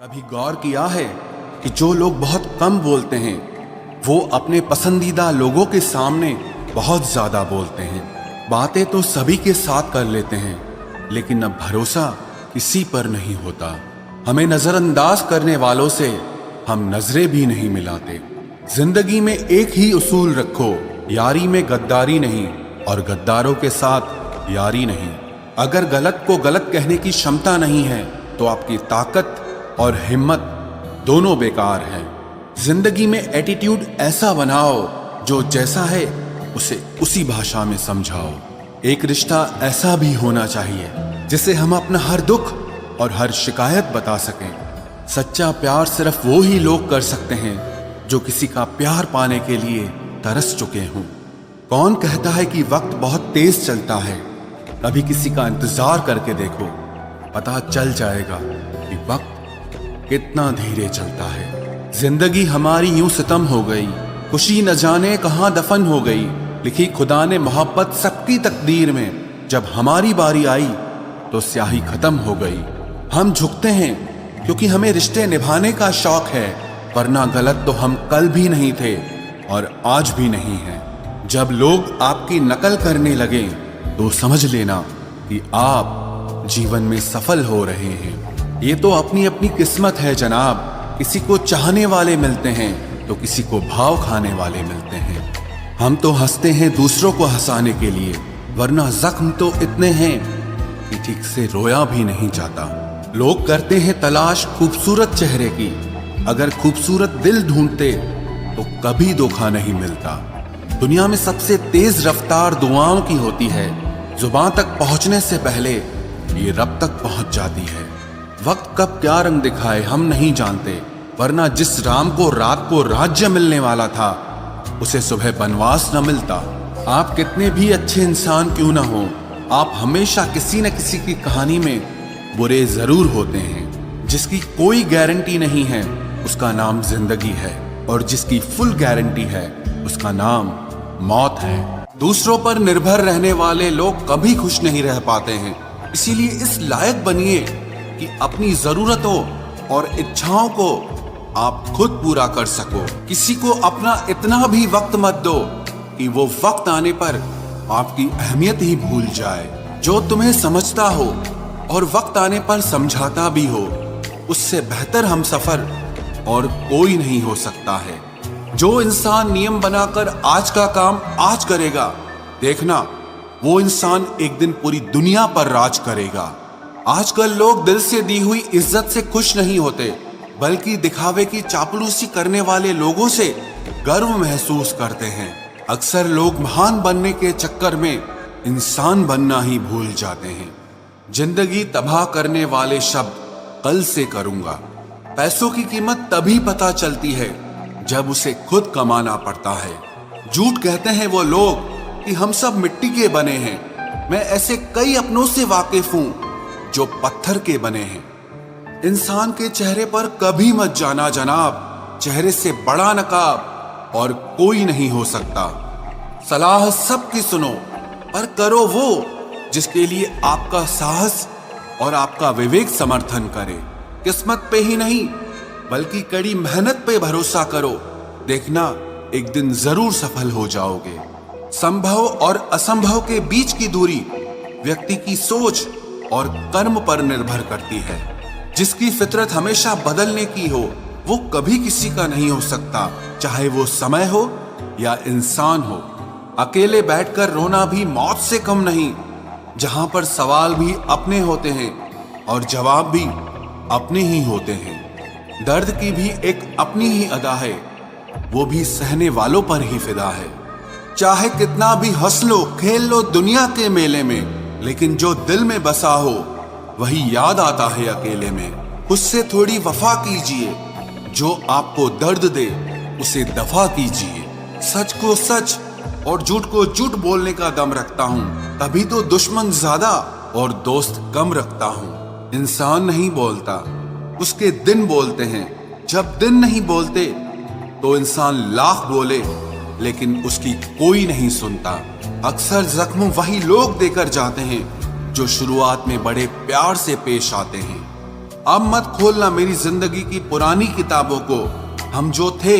कभी गौर किया है कि जो लोग बहुत कम बोलते हैं वो अपने पसंदीदा लोगों के सामने बहुत ज्यादा बोलते हैं। बातें तो सभी के साथ कर लेते हैं, लेकिन अब भरोसा किसी पर नहीं होता। हमें नजरअंदाज करने वालों से हम नजरें भी नहीं मिलाते। जिंदगी में एक ही उसूल रखो, यारी में गद्दारी नहीं और गद्दारों के साथ यारी नहीं। अगर गलत को गलत कहने की क्षमता नहीं है तो आपकी ताकत और हिम्मत दोनों बेकार हैं। जिंदगी में एटीट्यूड ऐसा बनाओ जो जैसा है उसे उसी भाषा में समझाओ। एक रिश्ता ऐसा भी होना चाहिए जिसे हम अपना हर दुख और हर शिकायत बता सकें। सच्चा प्यार सिर्फ वो ही लोग कर सकते हैं जो किसी का प्यार पाने के लिए तरस चुके हों। कौन कहता है कि वक्त बहुत तेज चलता है? कभी किसी का इंतजार करके देखो, पता चल जाएगा कि वक्त कितना धीरे चलता है। जिंदगी हमारी यूं सितम हो गई, खुशी न जाने कहां दफन हो गई। लिखी खुदा ने मोहब्बत सबकी तकदीर में, जब हमारी बारी आई तो स्याही खत्म हो गई। हम झुकते हैं क्योंकि हमें रिश्ते निभाने का शौक है, वरना गलत तो हम कल भी नहीं थे और आज भी नहीं हैं। जब लोग आपकी नकल करने लगे तो समझ लेना कि आप जीवन में सफल हो रहे हैं। ये तो अपनी अपनी किस्मत है जनाब। किसी को चाहने वाले मिलते हैं तो किसी को भाव खाने वाले मिलते हैं। हम तो हंसते हैं दूसरों को हंसाने के लिए, वरना जख्म तो इतने हैं कि ठीक से रोया भी नहीं जाता। लोग करते हैं तलाश खूबसूरत चेहरे की, अगर खूबसूरत दिल ढूंढते तो कभी धोखा नहीं मिलता। दुनिया में सबसे तेज रफ्तार दुआओं की होती है। जुबान तक पहुंचने से पहले ये रब तक पहुंच जाती है। वक्त कब क्या रंग दिखाए हम नहीं जानते, वरना जिस राम को रात को राज्य मिलने वाला था उसे सुबह बनवास न मिलता। आप कितने भी अच्छे इंसान क्यों ना हो, आप हमेशा किसी न किसी की कहानी में बुरे जरूर होते हैं। जिसकी कोई गारंटी नहीं है उसका नाम जिंदगी है, और जिसकी फुल गारंटी है उसका नाम मौत है। दूसरों पर निर्भर रहने वाले लोग कभी खुश नहीं रह पाते हैं। इसीलिए इस लायक बनिए कि अपनी जरूरतों और इच्छाओं को आप खुद पूरा कर सको। किसी को अपना इतना भी वक्त मत दो कि वो वक्त आने पर आपकी अहमियत ही भूल जाए। जो तुम्हें समझता हो और वक्त आने पर समझाता भी हो, उससे बेहतर हमसफर और कोई नहीं हो सकता है। जो इंसान नियम बनाकर आज का काम आज करेगा, देखना वो इंसान एक दिन पूरी दुनिया पर राज करेगा। आजकल लोग दिल से दी हुई इज्जत से खुश नहीं होते, बल्कि दिखावे की चापलूसी करने वाले लोगों से गर्व महसूस करते हैं। अक्सर लोग महान बनने के चक्कर में इंसान बनना ही भूल जाते हैं। जिंदगी तबाह करने वाले शब्द कल से करूंगा। पैसों की कीमत तभी पता चलती है जब उसे खुद कमाना पड़ता है। झूठ कहते हैं वो लोग कि हम सब मिट्टी के बने हैं। मैं ऐसे कई अपनों से वाकिफ हूं जो पत्थर के बने हैं। इंसान के चेहरे पर कभी मत जाना जनाब, चेहरे से बड़ा नकाब और कोई नहीं हो सकता। सलाह सबकी सुनो, पर करो वो जिसके लिए आपका साहस और आपका विवेक समर्थन करे। किस्मत पे ही नहीं बल्कि कड़ी मेहनत पे भरोसा करो, देखना एक दिन जरूर सफल हो जाओगे। संभव और असंभव के बीच की दूरी व्यक्ति की सोच और कर्म पर निर्भर करती है। जिसकी फितरत हमेशा बदलने की हो वो कभी किसी का नहीं हो सकता, चाहे वो समय हो या इंसान हो। अकेले बैठकर रोना भी मौत से कम नहीं, जहां पर सवाल भी अपने होते हैं और जवाब भी अपने ही होते हैं। दर्द की भी एक अपनी ही अदा है, वो भी सहने वालों पर ही फिदा है। चाहे कितना भी हंस लो खेल लो दुनिया के मेले में, लेकिन जो दिल में बसा हो वही याद आता है अकेले में। उससे थोड़ी वफा कीजिए, जो आपको दर्द दे उसे दफा कीजिए। सच को सच और झूठ को झूठ बोलने का दम रखता हूँ, तभी तो दुश्मन ज्यादा और दोस्त कम रखता हूँ। इंसान नहीं बोलता, उसके दिन बोलते हैं। जब दिन नहीं बोलते तो इंसान लाख बोले लेकिन उसकी कोई नहीं सुनता। अक्सर जख्म वही लोग देकर जाते हैं जो शुरुआत में बड़े प्यार से पेश आते हैं। अब मत खोलना मेरी जिंदगी की पुरानी किताबों को। हम जो थे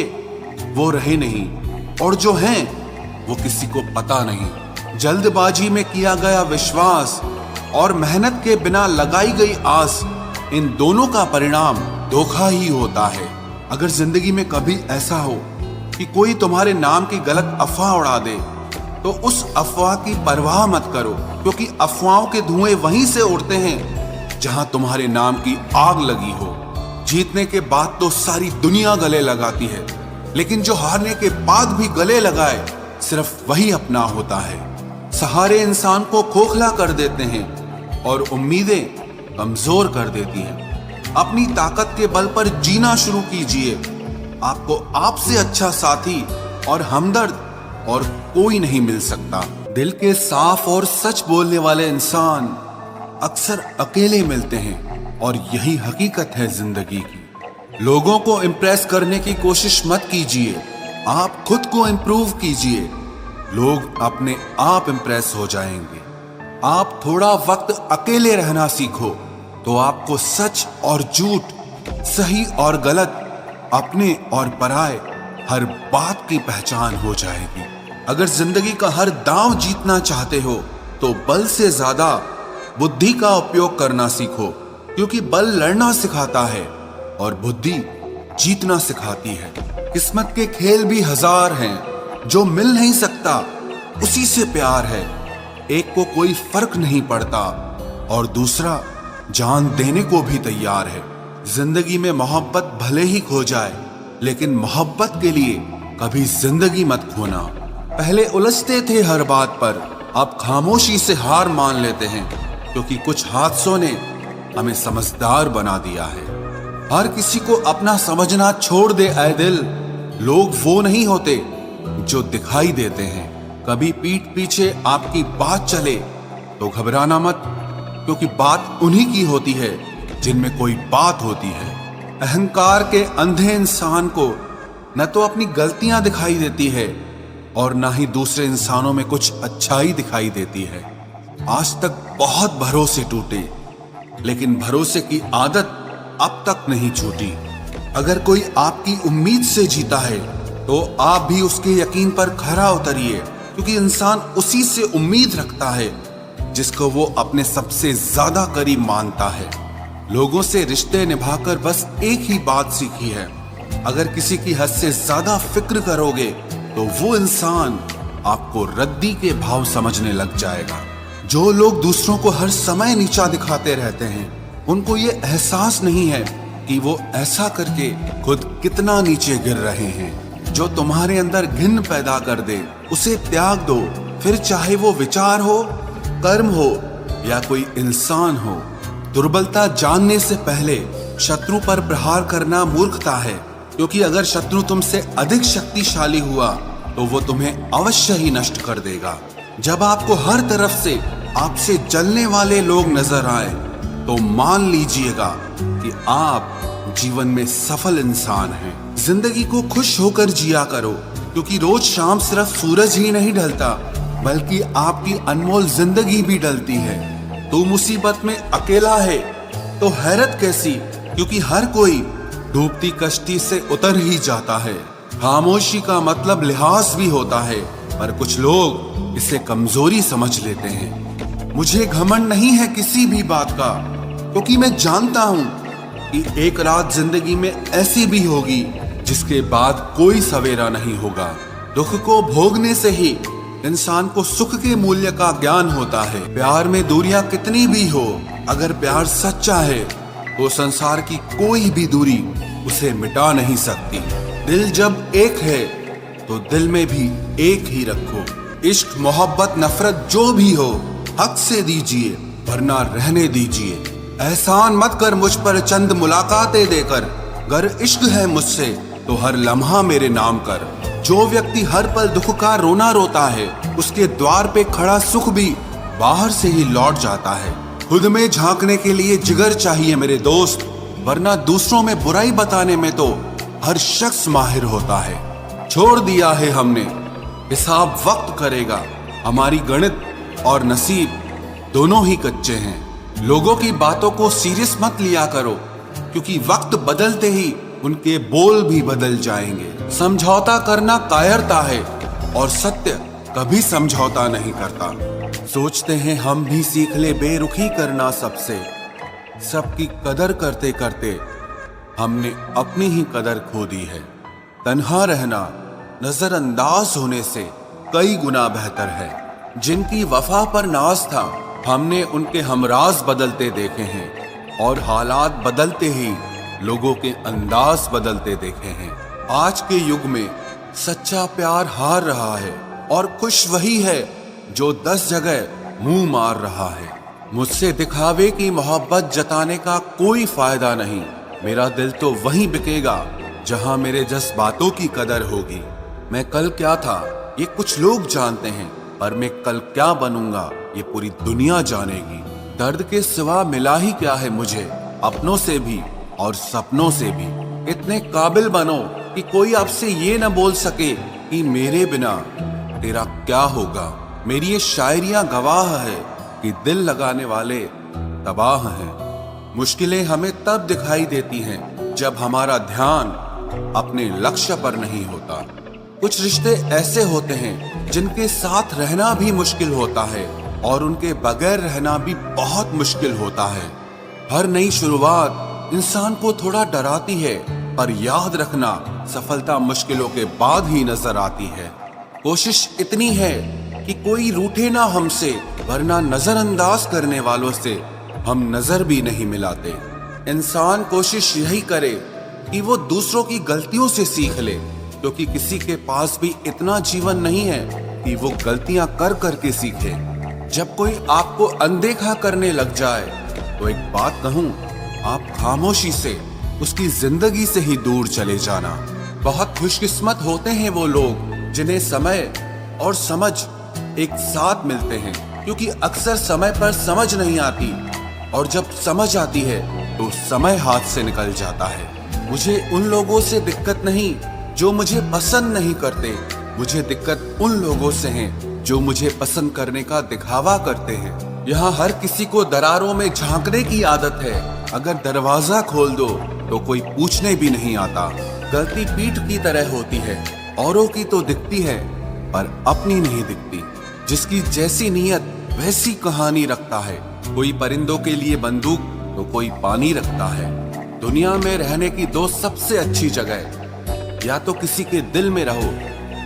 वो रहे नहीं, और जो हैं वो किसी को पता नहीं। जल्दबाजी में किया गया विश्वास और मेहनत के बिना लगाई गई आस, इन दोनों का परिणाम धोखा ही होता है। अगर जिंदगी में कभी ऐसा हो कि कोई तुम्हारे नाम की गलत अफवाह उड़ा दे, तो उस अफवाह की परवाह मत करो, क्योंकि अफवाहों के धुएं वहीं से उड़ते हैं जहां तुम्हारे नाम की आग लगी हो। जीतने के बाद तो सारी दुनिया गले लगाती है, लेकिन जो हारने के बाद भी गले लगाए, सिर्फ वही अपना होता है। सहारे इंसान को खोखला कर देते हैं और उम्मीदें कमजोर कर देती हैं। अपनी ताकत के बल पर जीना शुरू कीजिए। आपको आपसे अच्छा साथी और हमदर्द और कोई नहीं मिल सकता। दिल के साफ और सच बोलने वाले इंसान अक्सर अकेले मिलते हैं, और यही हकीकत है जिंदगी की। लोगों को इम्प्रेस करने की कोशिश मत कीजिए, आप खुद को इम्प्रूव कीजिए। लोग अपने आप इम्प्रेस हो जाएंगे। आप थोड़ा वक्त अकेले रहना सीखो, तो आपको सच और झूठ, सही और गलत, अपने और पराये हर बात की पहचान हो जाएगी। अगर जिंदगी का हर दांव जीतना चाहते हो, तो बल से ज्यादा बुद्धि का उपयोग करना सीखो, क्योंकि बल लड़ना सिखाता है और बुद्धि जीतना सिखाती है। किस्मत के खेल भी हजार हैं, जो मिल नहीं सकता उसी से प्यार है। एक को कोई फर्क नहीं पड़ता और दूसरा जान देने को भी तैयार है। जिंदगी में मोहब्बत भले ही खो जाए, लेकिन मोहब्बत के लिए कभी जिंदगी मत खोना। पहले उलझते थे हर बात पर, अब खामोशी से हार मान लेते हैं, क्योंकि कुछ हादसों ने हमें समझदार बना दिया है। हर किसी को अपना समझना छोड़ दे ऐ दिल। लोग वो नहीं होते जो दिखाई देते हैं। कभी पीठ पीछे आपकी बात चले तो घबराना मत, क्योंकि बात उन्हीं की होती है जिनमें कोई बात होती है। अहंकार के अंधे इंसान को न तो अपनी गलतियां दिखाई देती है और न ही दूसरे इंसानों में कुछ अच्छाई दिखाई देती है। आज तक बहुत भरोसे टूटे, लेकिन भरोसे की आदत अब तक नहीं छूटी। अगर कोई आपकी उम्मीद से जीता है, तो आप भी उसके यकीन पर खरा उतरिए, क्योंकि इंसान उसी से उम्मीद रखता है जिसको वो अपने सबसे ज्यादा करीब मानता है। लोगों से रिश्ते निभाकर बस एक ही बात सीखी है, अगर किसी की हद से ज्यादा फिक्र करोगे, तो वो इंसान आपको रद्दी के भाव समझने लग जाएगा। जो लोग दूसरों को हर समय नीचा दिखाते रहते हैं, उनको ये एहसास नहीं है कि वो ऐसा करके खुद कितना नीचे गिर रहे हैं। जो तुम्हारे अंदर घिन पैदा कर दे, उसे त्याग दो, फिर चाहे वो विचार हो, कर्म हो या कोई इंसान हो। दुर्बलता जानने से पहले शत्रु पर प्रहार करना मूर्खता है, क्योंकि अगर शत्रु तुमसे अधिक शक्तिशाली हुआ, तो वो तुम्हें अवश्य ही नष्ट कर देगा। जब आपको हर तरफ से आपसे जलने वाले लोग नजर आए, तो मान लीजिएगा कि आप जीवन में सफल इंसान हैं। जिंदगी को खुश होकर जिया करो, क्योंकि रोज शाम सिर्फ सूरज ही नहीं ढलता, बल्कि आपकी अनमोल जिंदगी भी ढलती है। तू मुसीबत में अकेला है तो हैरत कैसी, क्योंकि हर कोई डूबती कश्ती से उतर ही जाता है। खामोशी का मतलब लिहाज भी होता है, पर कुछ लोग इसे कमजोरी समझ लेते हैं। मुझे घमंड नहीं है किसी भी बात का, क्योंकि मैं जानता हूं कि एक रात जिंदगी में ऐसी भी होगी जिसके बाद कोई सवेरा नहीं होगा। दुख को भोगने से ही इंसान को सुख के मूल्य का ज्ञान होता है। प्यार में दूरियां कितनी भी हो, अगर प्यार सच्चा है तो संसार की कोई भी दूरी उसे मिटा नहीं सकती। दिल जब एक है तो दिल में भी एक ही रखो। इश्क मोहब्बत नफरत जो भी हो, हक से दीजिए वरना रहने दीजिए। एहसान मत कर मुझ पर चंद मुलाकातें देकर, गर इश्क है मुझसे तो हर लम्हा मेरे नाम कर। जो व्यक्ति हर पल दुख का रोना रोता है, उसके द्वार पे खड़ा सुख भी बाहर से ही लौट जाता है। खुद में झांकने के लिए जिगर चाहिए मेरे दोस्त, वरना दूसरों में बुराई बताने में तो हर शख्स माहिर होता है। छोड़ दिया है हमने, हिसाब वक्त करेगा। हमारी गणित और नसीब दोनों ही कच्चे हैं। लोगों की बातों को सीरियस मत लिया करो, क्योंकि वक्त बदलते ही उनके बोल भी बदल जाएंगे। समझौता करना कायरता है और सत्य कभी समझौता नहीं करता। सोचते हैं हम भी सीख ले बेरुखी करना सबसे, सबकी कदर करते करते हमने अपनी ही कदर खो दी है। तन्हा रहना नजरअंदाज होने से कई गुना बेहतर है। जिनकी वफा पर नाज था हमने उनके हमराज बदलते देखे हैं और हालात बदलते ही लोगों के अंदाज बदलते देखे हैं। आज के युग में सच्चा प्यार हार रहा है और खुश वही है जो 10 जगह मुंह मार रहा है। मुझसे दिखावे की मोहब्बत जताने का कोई फायदा नहीं। मेरा दिल तो वहीं बिकेगा जहां मेरे जज्बातों की कदर होगी। मैं कल क्या था ये कुछ लोग जानते हैं, पर मैं कल क्या बनूंगा ये पूरी दुनिया जानेगी। दर्द के सिवा मिला ही क्या है मुझे अपनों से भी और सपनों से भी। इतने काबिल बनो कि कोई आपसे ये न बोल सके कि मेरे बिना तेरा क्या होगा। मेरी ये शायरियां गवाह है कि दिल लगाने वाले तबाह हैं। मुश्किलें हमें तब दिखाई देती हैं जब हमारा ध्यान अपने लक्ष्य पर नहीं होता। कुछ रिश्ते ऐसे होते हैं जिनके साथ रहना भी मुश्किल होता है और उनके बगैर रहना भी बहुत मुश्किल होता है। हर नई शुरुआत इंसान को थोड़ा डराती है, पर याद रखना सफलता मुश्किलों के बाद ही नजर आती है। कोशिश इतनी है कि कोई रूठे ना हमसे, वरना नजरअंदाज करने वालों से हम नजर भी नहीं मिलाते। इंसान कोशिश यही करे कि वो दूसरों की गलतियों से सीख ले, क्योंकि किसी के पास भी इतना जीवन नहीं है कि वो गलतियां कर करके सीखे। जब कोई आपको अनदेखा करने लग जाए तो एक बात कहूं, आप खामोशी से उसकी जिंदगी से ही दूर चले जाना। बहुत खुशकिस्मत होते हैं वो लोग जिन्हें समय और समझ एक साथ मिलते हैं, क्योंकि अक्सर समय पर समझ नहीं आती और जब समझ आती है तो समय हाथ से निकल जाता है। मुझे उन लोगों से दिक्कत नहीं जो मुझे पसंद नहीं करते, मुझे दिक्कत उन लोगों से है जो मुझे पसंद करने का दिखावा करते हैं। यहाँ हर किसी को दरारों में झांकने की आदत है। अगर दरवाजा खोल दो तो कोई पूछने भी नहीं आता। गलती पीठ की तरह होती है, औरों की तो दिखती है पर अपनी नहीं दिखती। जिसकी जैसी नीयत वैसी कहानी रखता है। कोई परिंदों के लिए बंदूक तो कोई पानी रखता है। दुनिया में रहने की दो सबसे अच्छी जगह, या तो किसी के दिल में रहो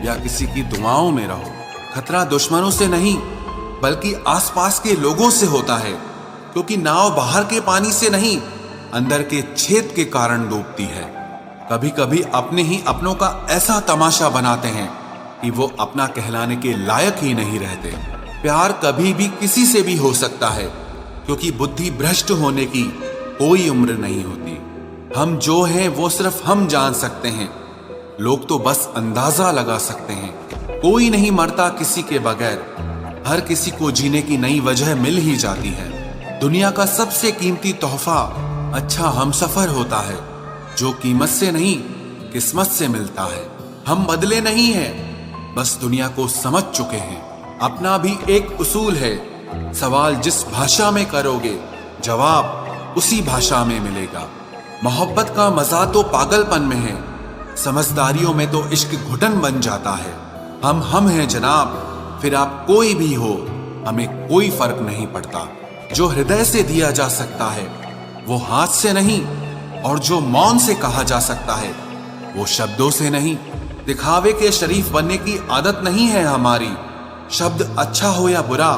या किसी की दुआओं में रहो। खतरा दुश्मनों से नहीं बल्कि आसपास के लोगों से होता है, क्योंकि नाव बाहर के पानी से नहीं अंदर के छेद के कारण डूबती है। कभी कभी अपने ही अपनों का ऐसा तमाशा बनाते हैं कि वो अपना कहलाने के लायक ही नहीं रहते। प्यार कभी भी किसी से भी हो सकता है, क्योंकि बुद्धि भ्रष्ट होने की कोई उम्र नहीं होती। हम जो हैं वो सिर्फ हम जान सकते हैं, लोग तो बस अंदाजा लगा सकते हैं। कोई नहीं मरता किसी के बगैर, हर किसी को जीने की नई वजह मिल ही जाती है। दुनिया का सबसे कीमती तोहफा अच्छा हमसफर होता है, जो कीमत से नहीं किस्मत से मिलता है। हम बदले नहीं हैं, बस दुनिया को समझ चुके हैं। अपना भी एक उसूल है, सवाल जिस भाषा में करोगे जवाब उसी भाषा में मिलेगा। मोहब्बत का मजा तो पागलपन में है, समझदारियों में तो इश्क घुटन बन जाता है। हम हैं जनाब, फिर आप कोई भी हो, हमें कोई फर्क नहीं पड़ता। जो हृदय से दिया जा सकता है वो हाथ से नहीं, और जो मौन से कहा जा सकता है वो शब्दों से नहीं। दिखावे के शरीफ बनने की आदत नहीं है हमारी। शब्द अच्छा हो या बुरा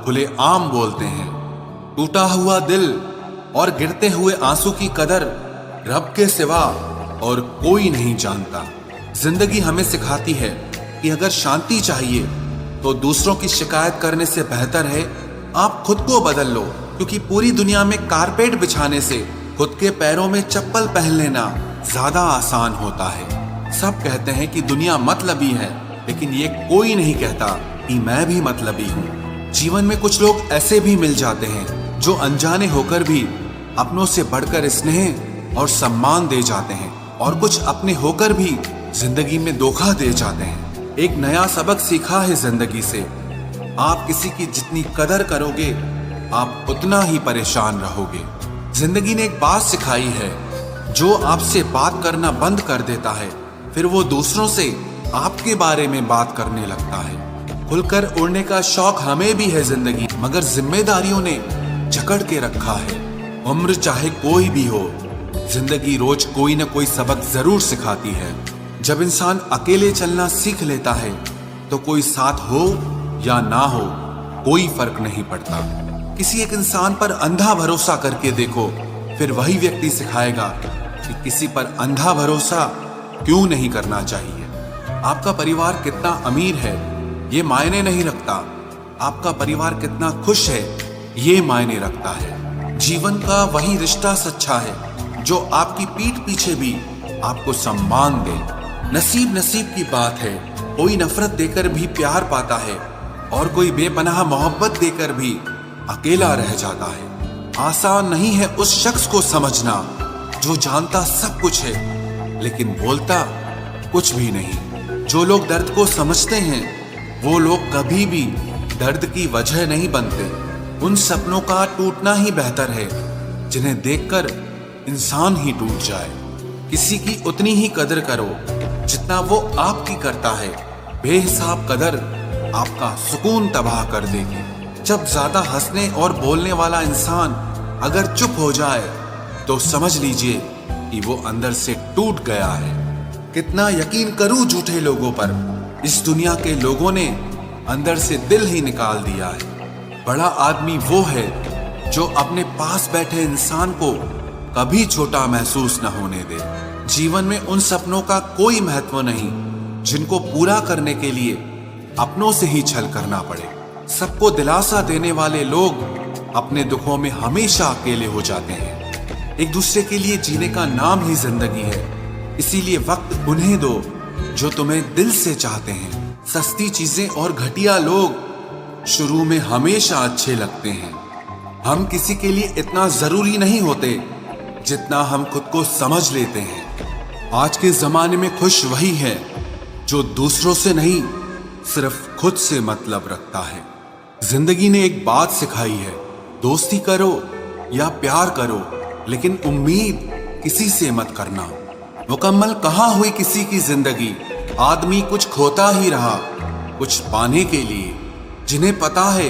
खुले आम बोलते हैं। टूटा हुआ दिल और गिरते हुए आंसू की कदर रब के सिवा और कोई नहीं जानता। जिंदगी हमें सिखाती है कि अगर शांति चाहिए तो दूसरों की शिकायत करने से बेहतर है आप खुद को बदल लो, क्योंकि पूरी दुनिया में कारपेट बिछाने से खुद के पैरों में चप्पल पहन लेना ज्यादा आसान होता है। सब कहते हैं कि दुनिया मतलबी है, लेकिन ये कोई नहीं कहता कि मैं भी मतलबी हूँ। जीवन में कुछ लोग ऐसे भी मिल जाते हैं जो अनजाने होकर भी अपनों से बढ़कर स्नेह और सम्मान दे जाते हैं, और कुछ अपने होकर भी जिंदगी में धोखा दे जाते हैं। एक नया सबक सीखा है जिंदगी से, आप किसी की जितनी कदर करोगे आप उतना ही परेशान रहोगे। जिंदगी ने एक बात सिखाई है जो आपसे बात करना बंद कर देता है, फिर वो दूसरों से आपके बारे में बात करने लगता है। खुलकर उड़ने का शौक हमें भी है जिंदगी, मगर जिम्मेदारियों ने जकड़ के रखा है। उम्र चाहे कोई भी हो, जिंदगी रोज कोई न कोई सबक जरूर सिखाती है। जब इंसान अकेले चलना सीख लेता है तो कोई साथ हो या ना हो कोई फर्क नहीं पड़ता। किसी एक इंसान पर अंधा भरोसा करके देखो, फिर वही व्यक्ति सिखाएगा कि किसी पर अंधा भरोसा क्यों नहीं करना चाहिए। आपका परिवार कितना अमीर है ये मायने नहीं रखता, आपका परिवार कितना खुश है ये मायने रखता है। जीवन का वही रिश्ता सच्चा है जो आपकी पीठ पीछे भी आपको सम्मान दे। नसीब की बात है, कोई नफरत देकर भी प्यार पाता है और कोई बेपनाह मोहब्बत देकर भी अकेला रह जाता है। आसान नहीं है उस शख्स को समझना जो जानता सब कुछ है लेकिन बोलता कुछ भी नहीं। जो लोग दर्द को समझते हैं वो लोग कभी भी दर्द की वजह नहीं बनते। उन सपनों का टूटना ही बेहतर है जिन्हें देखकर इंसान ही टूट जाए। किसी की उतनी ही कदर करो जितना वो आपकी करता है। बेहिसाब कदर आपका सुकून तबाह कर देगी। जब ज्यादा हंसने और बोलने वाला इंसान अगर चुप हो जाए तो समझ लीजिए कि वो अंदर से टूट गया है। कितना यकीन करूं झूठे लोगों पर, इस दुनिया के लोगों ने अंदर से दिल ही निकाल दिया है। बड़ा आदमी वो है जो अपने पास बैठे इंसान को कभी छोटा महसूस न होने दे। जीवन में उन सपनों का कोई महत्व नहीं जिनको पूरा करने के लिए अपनों से ही छल करना पड़े। सबको दिलासा देने वाले लोग अपने दुखों में हमेशा अकेले हो जाते हैं। एक दूसरे के लिए जीने का नाम ही जिंदगी है, इसीलिए वक्त उन्हें दो जो तुम्हें दिल से चाहते हैं। सस्ती चीजें और घटिया लोग शुरू में हमेशा अच्छे लगते हैं। हम किसी के लिए इतना जरूरी नहीं होते जितना हम खुद को समझ लेते हैं। आज के जमाने में खुश वही है जो दूसरों से नहीं सिर्फ खुद से मतलब रखता है। जिंदगी ने एक बात सिखाई है, दोस्ती करो या प्यार करो लेकिन उम्मीद किसी से मत करना। मुकम्मल कहाँ हुई किसी की जिंदगी, आदमी कुछ खोता ही रहा कुछ पाने के लिए। जिन्हें पता है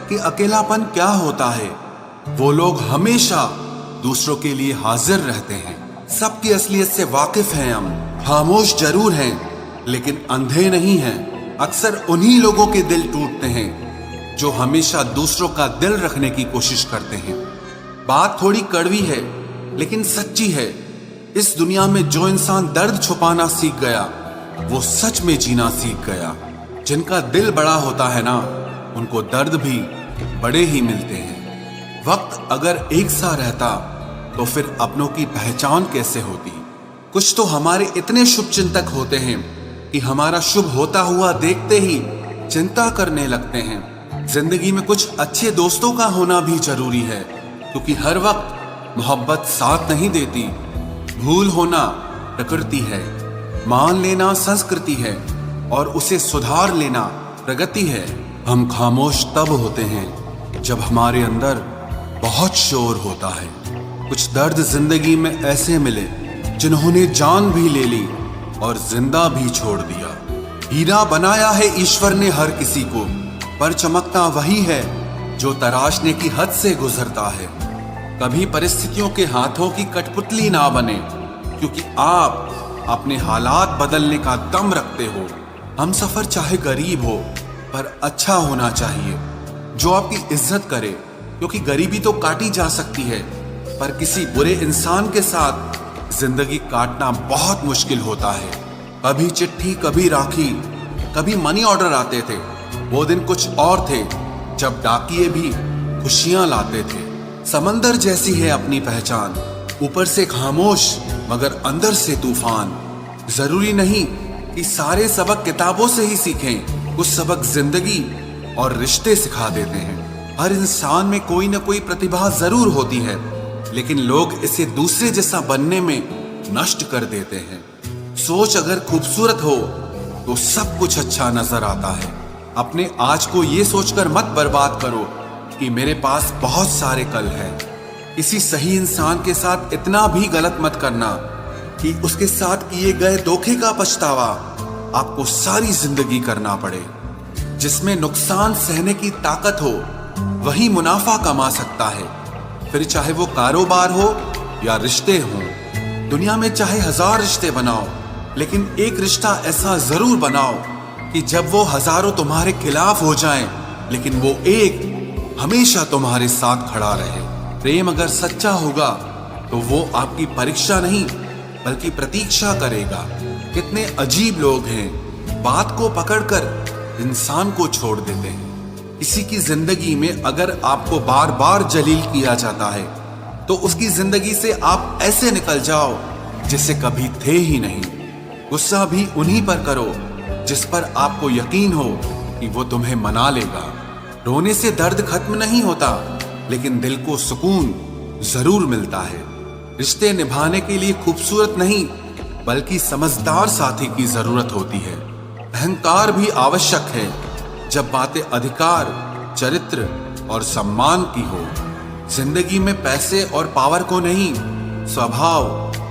कि अकेलापन क्या होता है वो लोग हमेशा दूसरों के लिए हाजिर रहते हैं। सबकी असलियत से वाकिफ हैं हम, खामोश जरूर हैं लेकिन अंधे नहीं हैं। अक्सर उन्हीं लोगों के दिल टूटते हैं जो हमेशा दूसरों का दिल रखने की कोशिश करते हैं। बात थोड़ी कड़वी है लेकिन सच्ची है। इस दुनिया में जो इंसान दर्द छुपाना सीख गया वो सच में जीना सीख गया। जिनका दिल बड़ा होता है ना, उनको दर्द भी बड़े ही मिलते हैं। वक्त अगर एक सा रहता तो फिर अपनों की पहचान कैसे होती। कुछ तो हमारे इतने शुभ चिंतक होते हैं कि हमारा शुभ होता हुआ देखते ही चिंता करने लगते हैं। जिंदगी में कुछ अच्छे दोस्तों का होना भी जरूरी है, क्योंकि हर वक्त मोहब्बत साथ नहीं देती। भूल होना प्रकृति है, मान लेना संस्कृति है और उसे सुधार लेना प्रगति है। हम खामोश तब होते हैं जब हमारे अंदर बहुत शोर होता है। कुछ दर्द जिंदगी में ऐसे मिले जिन्होंने जान भी ले ली और जिंदा भी छोड़ दिया। हीरा बनाया है ईश्वर ने हर किसी को, पर चमकता वही है जो तराशने की हद से गुजरता है। कभी परिस्थितियों के हाथों की कठपुतली ना बने, क्योंकि आप अपने हालात बदलने का दम रखते हो। हम सफर चाहे गरीब हो पर अच्छा होना चाहिए, जो आपकी इज्जत करे, क्योंकि गरीबी तो काटी जा सकती है पर किसी बुरे इंसान के साथ जिंदगी काटना बहुत मुश्किल होता है। कभी चिट्ठी, कभी राखी, कभी मनी ऑर्डर आते थे। वो दिन कुछ और थे जब डाकिये भी खुशियां लाते थे। समंदर जैसी है अपनी पहचान, ऊपर से खामोश मगर अंदर से तूफान। जरूरी नहीं कि सारे सबक किताबों से ही सीखें, कुछ सबक जिंदगी और रिश्ते सिखा देते हैं। हर इंसान में कोई ना कोई प्रतिभा जरूर होती है, लेकिन लोग इसे दूसरे जैसा बनने में नष्ट कर देते हैं। सोच अगर खूबसूरत हो तो सब कुछ अच्छा नजर आता है। अपने आज को ये सोचकर मत बर्बाद करो कि मेरे पास बहुत सारे कल हैं। किसी सही इंसान के साथ इतना भी गलत मत करना कि उसके साथ किए गए धोखे का पछतावा आपको सारी जिंदगी करना पड़े। जिसमें नुकसान सहने की ताकत हो वही मुनाफा कमा सकता है, फिर चाहे वो कारोबार हो या रिश्ते हों। दुनिया में चाहे 1000 रिश्ते बनाओ, लेकिन एक रिश्ता ऐसा जरूर बनाओ कि जब वो हजारों तुम्हारे खिलाफ हो जाएं, लेकिन वो एक हमेशा तुम्हारे साथ खड़ा रहे। प्रेम अगर सच्चा होगा तो वो आपकी परीक्षा नहीं बल्कि प्रतीक्षा करेगा। कितने अजीब लोग हैं, बात को पकड़कर इंसान को छोड़ देते हैं। किसी की जिंदगी में अगर आपको बार बार जलील किया जाता है तो उसकी जिंदगी से आप ऐसे निकल जाओ जिसे कभी थे ही नहीं। गुस्सा भी उन्हीं पर करो जिस पर आपको यकीन हो कि वो तुम्हें मना लेगा। रोने से दर्द खत्म नहीं होता, लेकिन दिल को सुकून जरूर मिलता है। रिश्ते निभाने के लिए खूबसूरत नहीं बल्कि समझदार साथी की जरूरत होती है। अहंकार भी आवश्यक है जब बातें अधिकार, चरित्र और सम्मान की हो। जिंदगी में पैसे और पावर को नहीं, स्वभाव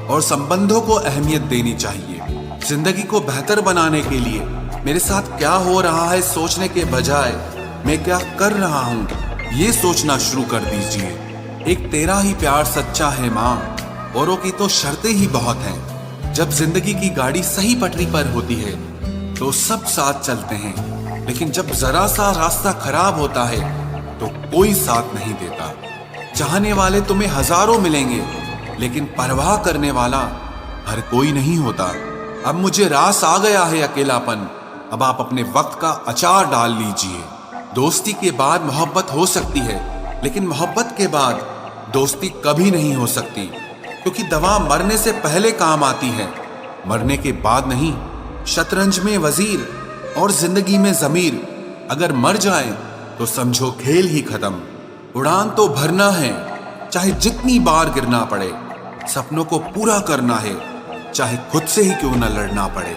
और संबंधों को अहमियत देनी चाहिए। जिंदगी को बेहतर बनाने के लिए मेरे साथ क्या हो रहा है सोचने के बजाय मैं क्या कर रहा हूं ये सोचना शुरू कर दीजिए। एक तेरा ही प्यार सच्चा है माँ, औरों की तो शर्तें ही बहुत हैं। जब जिंदगी की गाड़ी सही पटरी पर होती है तो सब साथ चलते हैं, लेकिन जब जरा सा रास्ता खराब होता है तो कोई साथ नहीं देता। चाहने वाले तुम्हें हजारों मिलेंगे, लेकिन परवाह करने वाला हर कोई नहीं होता। अब मुझे रास आ गया है अकेलापन, अब आप अपने वक्त का अचार डाल लीजिए। दोस्ती के बाद मोहब्बत हो सकती है, लेकिन मोहब्बत के बाद दोस्ती कभी नहीं हो सकती, क्योंकि दवा मरने से पहले काम आती है, मरने के बाद नहीं। शतरंज में वजीर और जिंदगी में जमीर अगर मर जाए तो समझो खेल ही खत्म। उड़ान तो भरना है, चाहे जितनी बार गिरना पड़े। सपनों को पूरा करना है, चाहे खुद से ही क्यों न लड़ना पड़े।